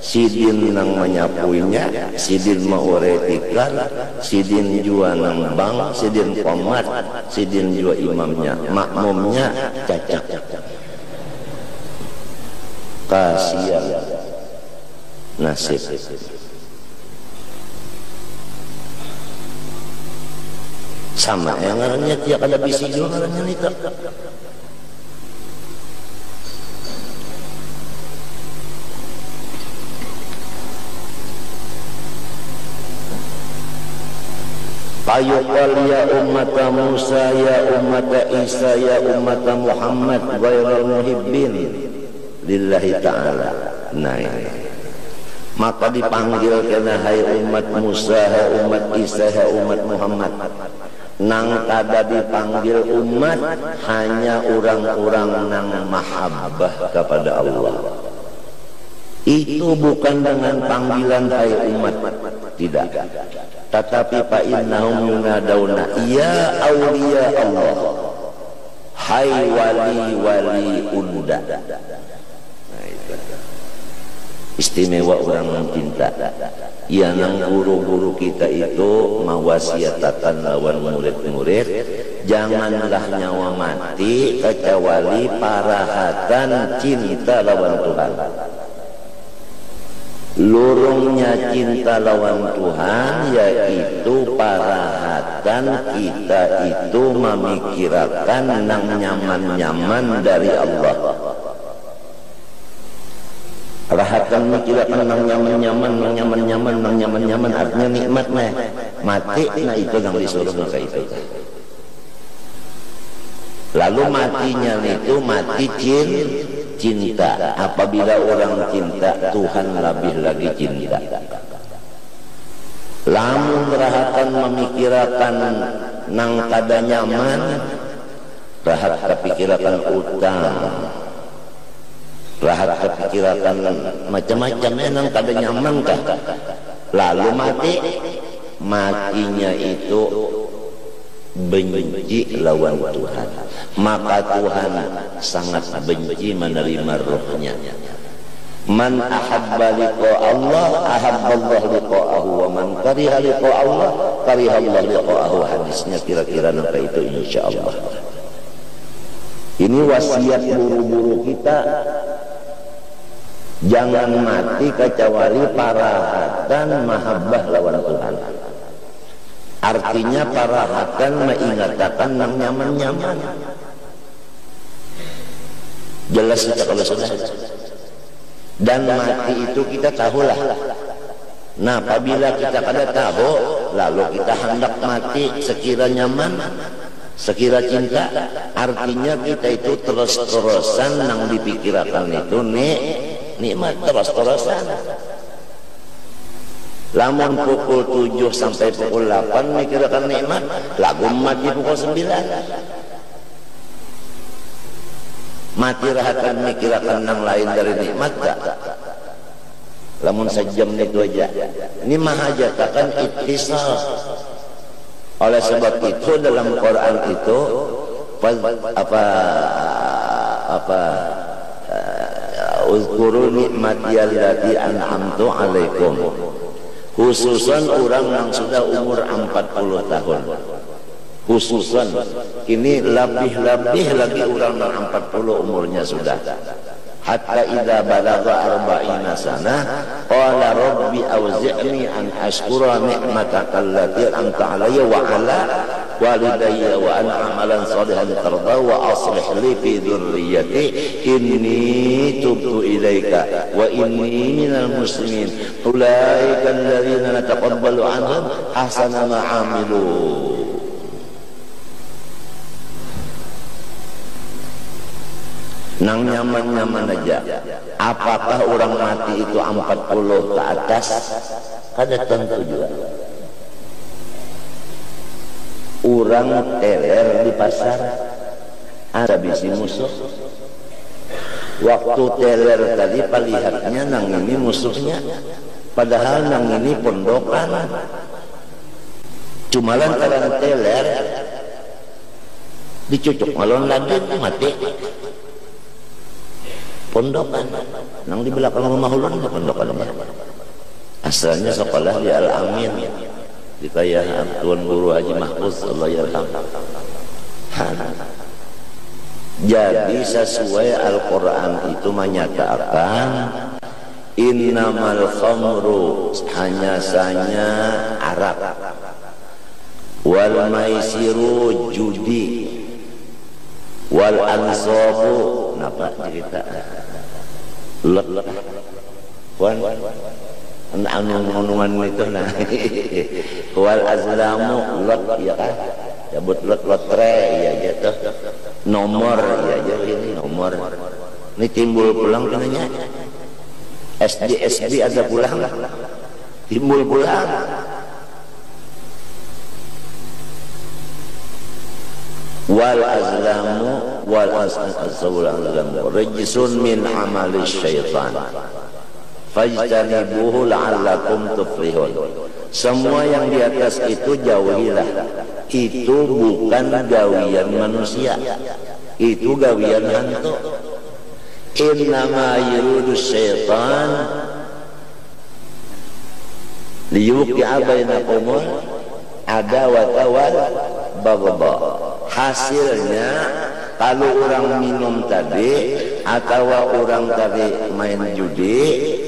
B: sidin nang menyapuinya, sidin mauretikal, sidin jua nang bang, sidin komat, sidin jua imamnya, makmumnya cacat. Kasihan nasib. Sama yang ngarannya tiap ada bisi juga ngarannya nita. Ayuqal ya umat Musa ya umat Isa ya umat Muhammad ghairul muhibbin lillahi ta'ala. Nah ini maka dipanggil kena hai umat Musa, hai umat Isa, hai umat Muhammad. Nang kada dipanggil umat hanya orang-orang nang mahabbah kepada Allah. Itu bukan dengan panggilan hai umat, tidak. Tetapi fa innahum yunadawna ya auliya Allah, hai wali unda. Nah, itu istimewa orang cinta. Ya nang guru-guru kita itu mawasiatakan lawan murid-murid, janganlah nyawa mati kecuali parahatan cinta lawan Tuhan. Lurungnya cinta lawan Tuhan yaitu parahatan kita itu memikirkan nang nyaman-nyaman dari Allah. Parahatan memikirkan nang nyaman-nyaman artinya nikmat nah. Mati nah itu yang disuruh maka itu. Lalu matinya itu mati cinta. Apabila orang cinta, Tuhan lebih lagi cinta. Lamun rahatan memikirkan nang kada nyaman, rahat kepikirkan utang, rahat kepikirkan macam-macam nang kada nyaman kah. Lalu matinya itu benci lawan Tuhan, maka Tuhan sangat benci menerima rohnya. Man ahabba liqa Allah ahabballah liqa'ahu, wa man kariha liqa Allah kariha Allah liqa'ahu. Hadisnya kira-kira sampai itu insyaallah. Ini wasiat buru-buru kita, jangan mati kecuali parahatan mahabbah lawan Tuhan. Artinya parahatan mengingatkan nang nyaman-nyaman. Jelas kita kalau sudah. Dan mati itu kita tahulah Nah, apabila kita kada tahu, lalu kita hendak mati sekira nyaman, sekira cinta, artinya kita itu terus-terusan nang dipikirkan itu nikmat terus-terusan. Lamun pukul 7 sampai pukul 8 mikirkan nikmat, lagu mati pukul 9. Mati rahakan mikirkan nang lain dari nikmat tak? Lamun sejam itu aja. Ini mahajatakan ittisal. Oleh sebab itu dalam Quran itu uzkuru nikmati allati an'amtu alaikum. Khususan orang yang sudah umur 40 tahun. Khususan ini lebih-lebih lagi orang yang 40 umurnya sudah. Hatta idza balagha arba'ina sanah qala rabbi awzi'ni an ashkura ni'mataka allati an'amta 'alayya wa 'ala walidayya wa an a'malan shalihan tarda wa aslih li fi dhurriyyati inni tubtu ilaika wa inni minal muslimin ulaika alladziina nataqabbalu 'anhum ahsana ma 'amilu. Nang nyaman-nyaman aja. Apakah orang mati itu 40 ke atas? Kada tentu juga. Orang teler di pasar, ada bisi musuh. Waktu teler tadi pelihatnya nang ini musuhnya, padahal nang ini pondokan. Cuma lantaran teler dicucuk malon lagi mati. Pondokan nang di belakang rumah ulun pondokan asalnya sekolah di Al-Amin di kaya Tuan Guru Haji Mahfuz Allah yarham. Jadi sesuai Al-Quran itu menyatakan innamal khamru hanya saja arak wal maisiru judi wal ansabu napa cerita lot wan anu itu nah wal azlamu lot ya kan jabut lotre ya gitu nomor ya jadi nomor ini timbul pulang katanya SD ada pulang timbul pulang wal azlamu wal azlamu rijsun min amali syaitan fajtanibuhu la'allakum tuflihun. Semua yang di atas itu jauhilah. Itu bukan gawian manusia, itu gawian hantu. Innama yuridu syaitan liyuqi'a bainakumul adawata wal baghdha. Hasilnya kalau orang minum tadi atau orang tadi main judi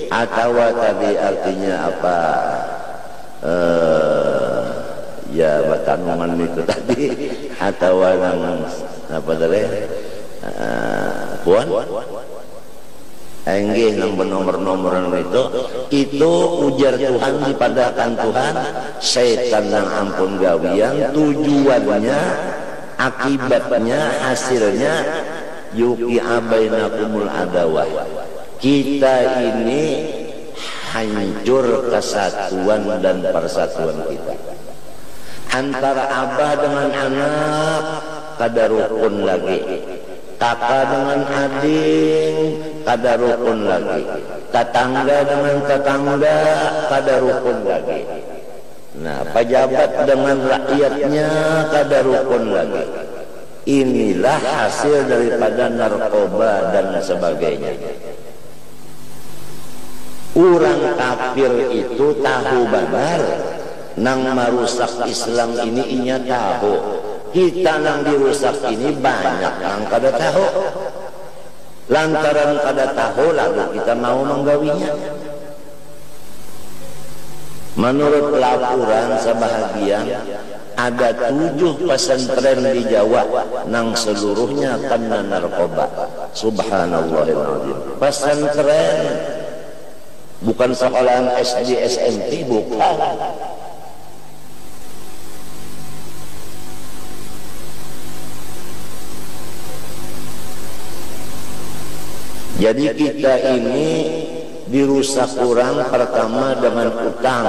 B: atau tadi artinya apa ya batanuman itu tadi atau nang apa tadi puan enggih nang bernomor-nomor itu ujar Tuhan dipadakan Tuhan setan yang ampun gawian tujuannya akibatnya hasilnya yuki abainakumul adawah. Kita ini hancur kesatuan dan persatuan kita antara abah dengan anak kada rukun lagi, kakak dengan adik kada rukun lagi, tetangga dengan tetangga kada rukun lagi. Nah, pejabat dengan rakyatnya kada rukun lagi. Inilah hasil daripada narkoba dan sebagainya. Orang kafir itu tahu benar nang merusak Islam ini inya tahu. Kita nang dirusak ini banyak yang kada tahu. Lantaran kada tahu lalu kita mau menggawinya. Menurut laporan sebahagian ada 7 pesantren di Jawa nang seluruhnya kena narkoba. Subhanallahirrahmanirrahim. Pesantren bukan sekolahan SD SMP, bukan. Jadi kita ini dirusak orang pertama dengan utang.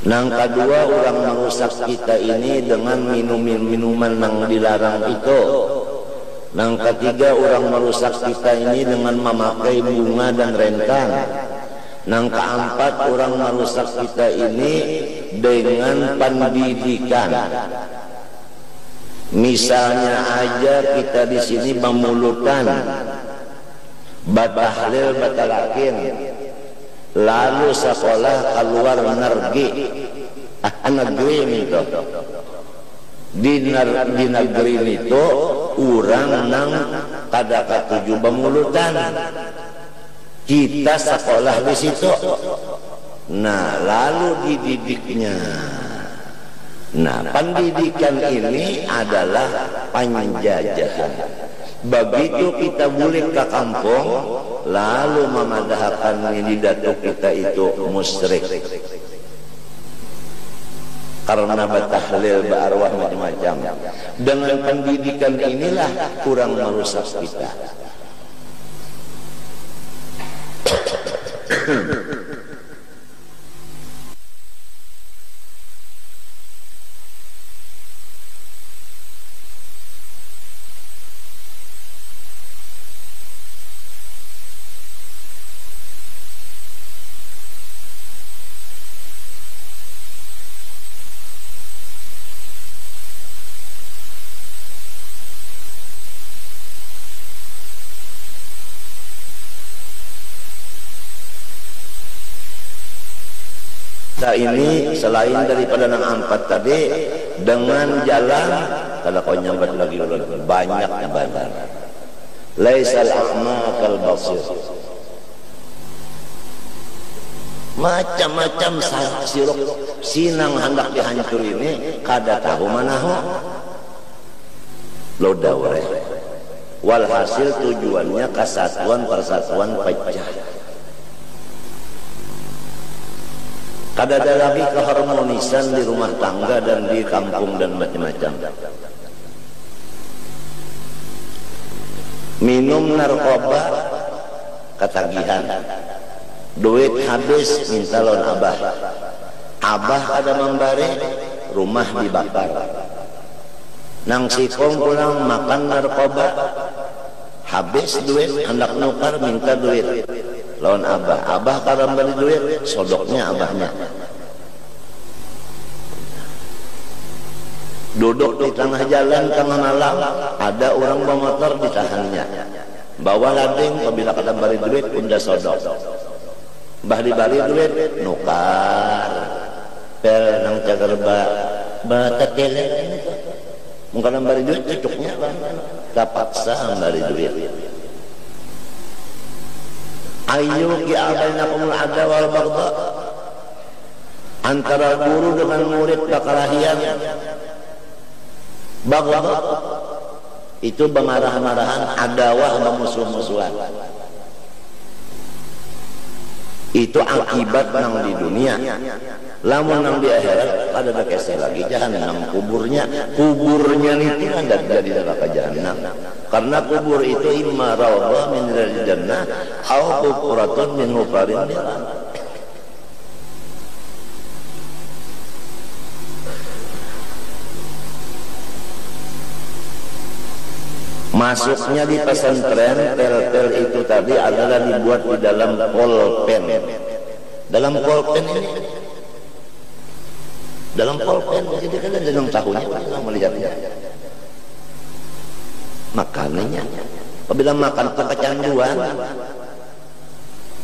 B: Nang kedua orang merusak kita ini dengan minuman yang dilarang itu. Nang ketiga orang merusak kita ini dengan memakai bunga dan rentang. Nang keempat orang merusak kita ini dengan pendidikan. Misalnya aja kita di sini memulutan batahlil batalakin, lalu sekolah keluar negeri itu di negeri itu orang nang kada katuju pemulutan, kita sekolah di situ. Nah lalu dididiknya. Nah pendidikan ini adalah penjajahan. Begitu kita balik ke kampung, lalu memadahkan ini datuk kita itu musyrik. Karena batahlil berarwah macam-macam. Dengan pendidikan inilah kurang merusak kita. Nah ini selain daripada nang empat tadi, dengan jalan kalau kau nyambat lagi banyaknya bandar. Laisal a'ma kal basir. Macam-macam sirok sinang hendak dihancur ini kada tahu manaho. Lo dawre. Walhasil tujuannya kesatuan persatuan pecah. Kada ada lagi keharmonisan di rumah tangga dan di kampung dan macam-macam. Minum narkoba ketagihan, duit habis minta lon abah, abah ada memberi, rumah dibakar. Nang sikong pulang makan narkoba, habis duit hendak nukar minta duit lawan abah, abah kalau beli duit sodoknya abahnya. Duduk di tengah jalan tengah malam, ada orang pemotor ditahannya, bawa lading apabila kada bari duit unda sodok. Bah dibari duit nukar pel nang cagar batatele mungkin bari duit cocoknya kapaksa bari duit. Ayo bainakumul ada wal baghdha, antara guru dengan murid perkelahian baghdha itu bemarah-marahan, adawah memusuh-musuhan. Itu akibat nang di dunia. Lamun nang di akhirat ada bekeseh lagi jahanam kuburnya itu ada jadi neraka jahanam. Karena kubur itu imma rawdah min jannah au hufuratun min hufarin niran. Masuknya di pesantren, tel-tel itu tadi adalah dibuat di dalam pulpen. Dalam pulpen ini, dalam pulpen, jadi kan ada yang tahunya, orang melihatnya. Makanannya, apabila makan itu kecanduan,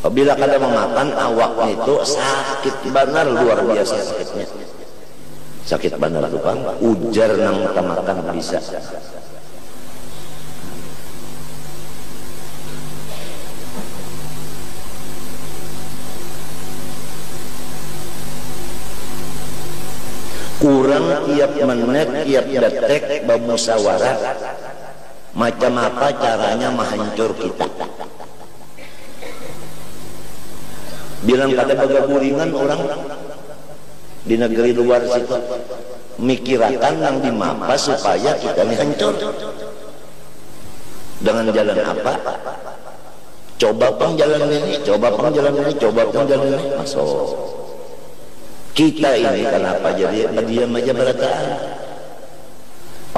B: apabila kada memakan awaknya itu sakit benar, luar biasa sakitnya. Sakit benar tuh bang, ujar nang makan bisa. Kurang tiap menit, tiap detik bermusyawarah macam apa caranya menghancur kita. bilang kada bagaburingan orang di negeri luar situ mikirakan yang dimapas supaya kita ini hancur. Dengan jalan apa? Coba pang jalan ini, coba pang jalan ini, coba pang jalan ini. Masuk. Kita ini kenapa jadi diam aja berataan?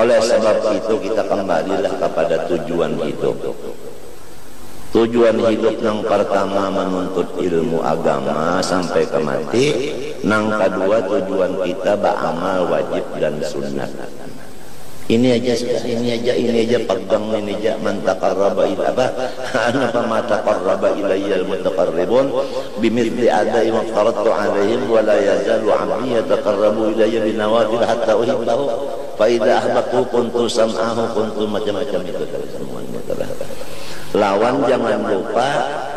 B: Oleh sebab itu kita kembalilah kepada tujuan hidup. Tujuan hidup yang pertama menuntut ilmu agama sampai ke mati. Yang kedua tujuan kita beramal wajib dan sunnah. Ini aja sudah, ini aja pegang ini aja man taqarraba ila apa ma taqarraba ilayya al-mutaqarribun bimithli adai ma faradtu alaihim wa la yazalu 'abdi yataqarrabu ilayya binawafil hatta uhibbahu fa idza ahbabtu kuntu sam'ahu kuntu macam-macam itu semuanya. Lawan jangan lupa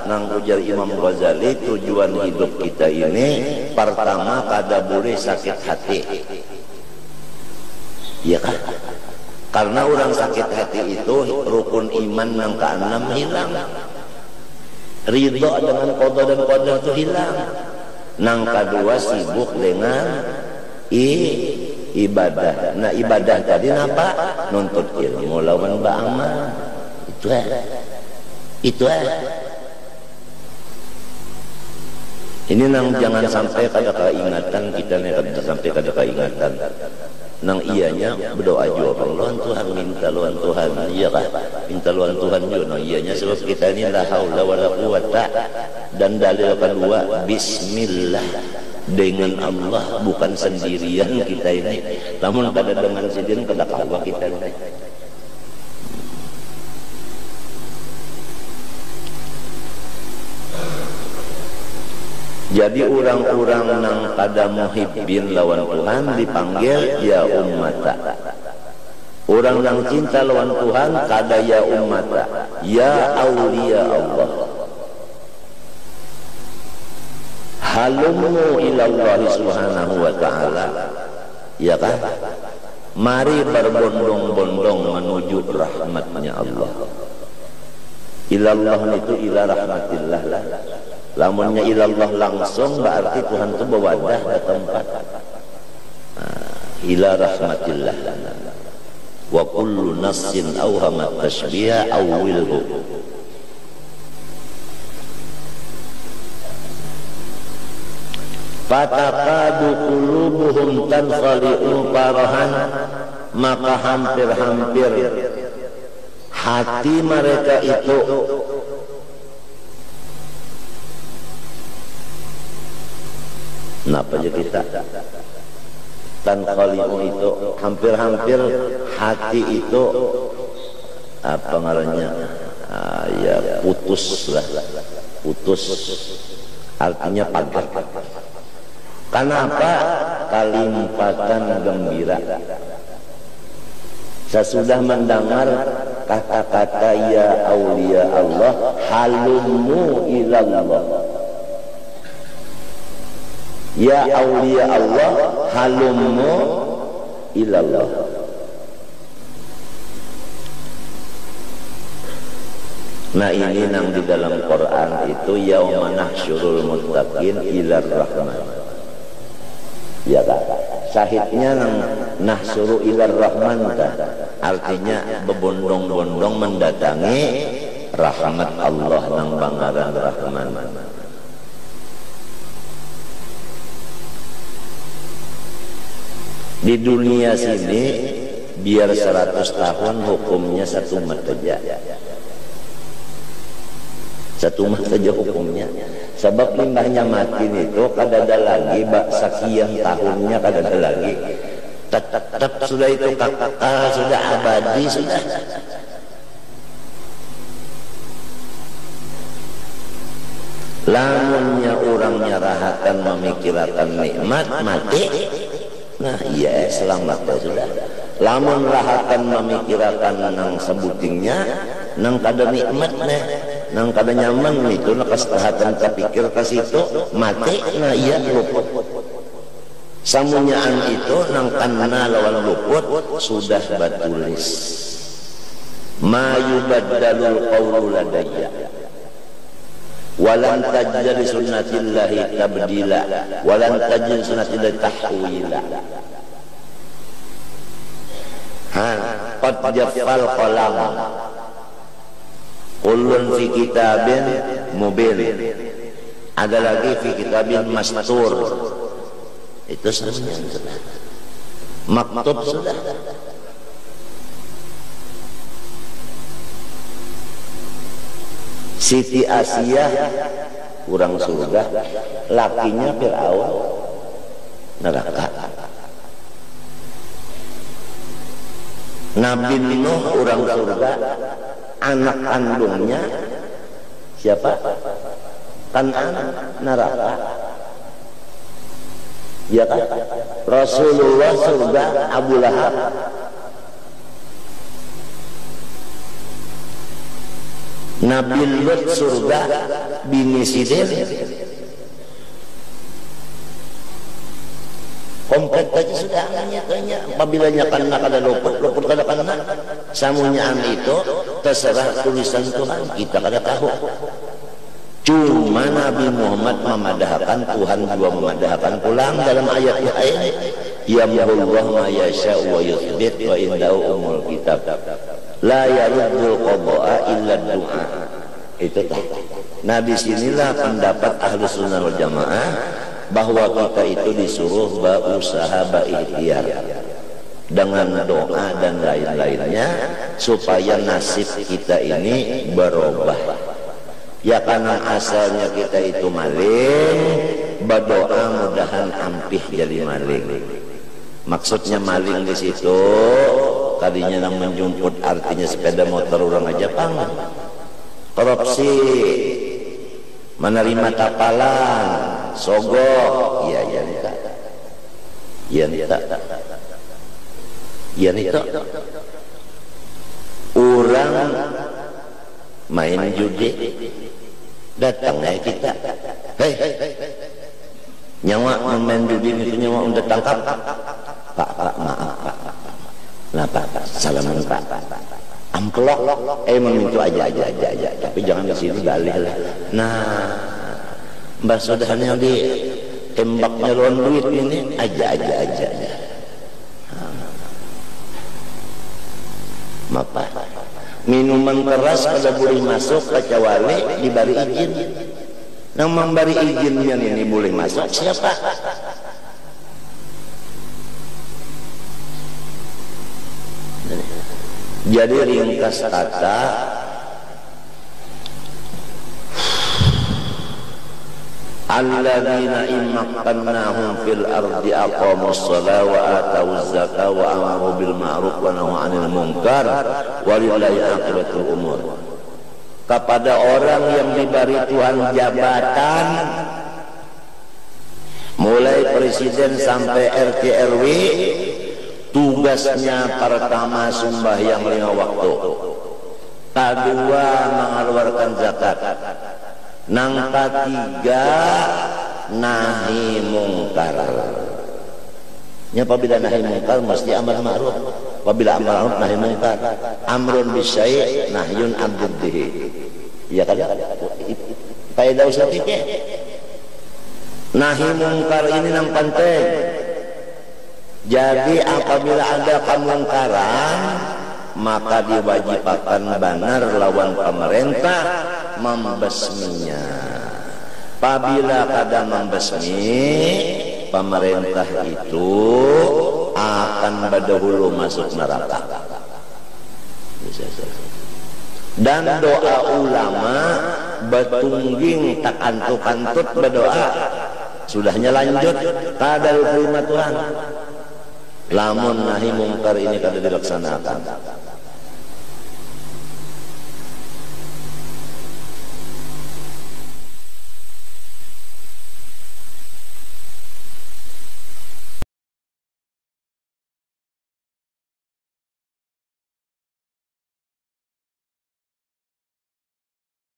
B: nang ujar Imam Ghazali tujuan hidup kita ini pertama kada boleh sakit hati. Iya kan? Karena orang sakit hati itu rukun iman yang keenam hilang. Ridho dengan qada dan qadar itu hilang. Yang kedua sibuk dengan ibadah. Nah ibadah tadi apa? Nuntut ilmu lawan beramal. Itu ini nang jangan sampai kada keingatan kita nih, kada sampai kada keingatan. Nang ianya berdoa juga lawan Tuhan, minta lawan Tuhan, iya kah? Minta lawan Tuhan juga. Nang ianya sebab kita ini la haula wala quwata. Dan dalil kedua bismillah, dengan Allah, bukan sendirian kita ini. Namun kada dengan sendirian kada kawa kita ini. Jadi orang-orang yang kada muhibbin lawan Tuhan dipanggil ya ummata. Orang yang cinta lawan Tuhan kada ya ummata, ya aulia Allah. Halumu ilallah subhanahu wa ta'ala. Ya kan? Mari berbondong-bondong menuju rahmatnya Allah. Ilallah itu ila rahmatillah lah. Lamunnya ilallah langsung berarti Tuhan itu berwadah ke tempat ila rahmatillah. Wa kullu nassin awhamat tashbiha awwilhu. Fatakadu qulubuhum tankhali'u farahan, maka hampir-hampir hati mereka itu napa aja kita tanqali'u itu hampir-hampir hati itu apa ngarannya ya putus lah, putus artinya pagar. Kenapa? Kalimpatan gembira sesudah mendengar kata-kata ya aulia Allah, halumu ilallah. Ya aulia Allah, halumu ilallah. Nah ini yang di dalam Quran itu yauma nahsyurul muttaqin ilar rahman. Ya kan? Syahidnya nang nahsyuru ilar rahman kan? Artinya berbondong-bondong mendatangi rahmat Allah nang bangaran rahman. Di dunia sini biar 100 tahun hukumnya 1 umat saja. 1 umat saja hukumnya. Sebab limbahnya mati itu kada ada lagi, sekian tahunnya kada ada lagi. Tetap sudah itu kakak, sudah abadi sudah. Lamunnya orangnya rahakan memikirkan nikmat mati. Nah iya selamat sudah. Lamun rahakan memikirkan nang sebutingnya, nang kada nikmatnya, nang kada nyaman itu, nak kesehatan terpikir ke situ mati. Nah iya luput. Samunyaan itu nang kanna lawan luput sudah batulis. Ma yubaddalul qawlu ladayya. walan tajid li sunnatillahi tabdila walan tajid li sunnatillahi tahwila. Qad jaffal qalam kullun fi kitabin mubin, ada lagi fi kitabin mastur, itu semuanya sudah maktub sudah. Siti Asia kurang surga, lakinya Fir'aun neraka. Nabi Nuh orang surga, anak kandungnya siapa? Kan'an neraka. Ya kan? Rasulullah surga, Abu Lahab. Nabi Lut surga, bini Sidir. Komplit aja sudah anaknya. Apabila nyakana kada luput kada kana. Samunya itu terserah tulisan Tuhan, kita kada tahu. Cuma Nabi Muhammad memadahkan, Tuhan juga memadahkan pulang dalam ayat lain. Yamhullahu ma yasha'u wa yuthbit wa indahu umul kitab. La yaruddul qada'a illa du'a. Itu tak. Nah disinilah pendapat Ahlus Sunnah wal Jamaah bahwa kita itu disuruh berusaha berikhtiar dengan doa dan lain-lainnya supaya nasib kita ini berubah. Ya karena asalnya kita itu maling, berdoa mudahan ampih jadi maling. Maksudnya maling di situ tadinya yang menjemput, artinya sepeda motor orang aja pang. Korupsi, menerima tapalan, sogok, iya nita. Orang main judi, datangnya kita, hei, nyawa main judi itu nyawa udah tangkap, pak maaf pak. Nah pak, salaman pak, amplok, memintu aja, tapi jangan di sini dalih lah. Nah, mbak saudaranya di tembaknya ruang duit ini aja. Maka minuman keras pada boleh masuk kecuali diberi izin. Yang memberi izinnya ini boleh masuk siapa? Jadi ringkas kata, alladzina immakkannahum fil ardi aqamus shalah wa atawuz zakah wa amaru bil ma'ruf wa nahu 'anil munkar walillahi aqibatul umur. Kepada orang yang diberi Tuhan jabatan mulai presiden sampai RT RW, tugasnya pertama sembahyang 5 waktu, kedua mengeluarkan zakat, nang ketiga nahi mungkar. Apabila nahi mungkar mesti amar ma'ruf, apabila amar ma'ruf nahi mungkar, amrun bisyai' nahyun abdiddihi. Ya kan? Faedah usah pikir. Nahi mungkar ini yang penting. Jadi apabila ada kemungkaran maka diwajibkan benar lawan pemerintah membesminya. Apabila kada membesmi, pemerintah itu akan berdahulu masuk neraka. Dan doa ulama betungging tak kantut berdoa sudahnya lanjut kadal terima Tuhan. Lamun nahi mungkar ini kada dilaksanakan,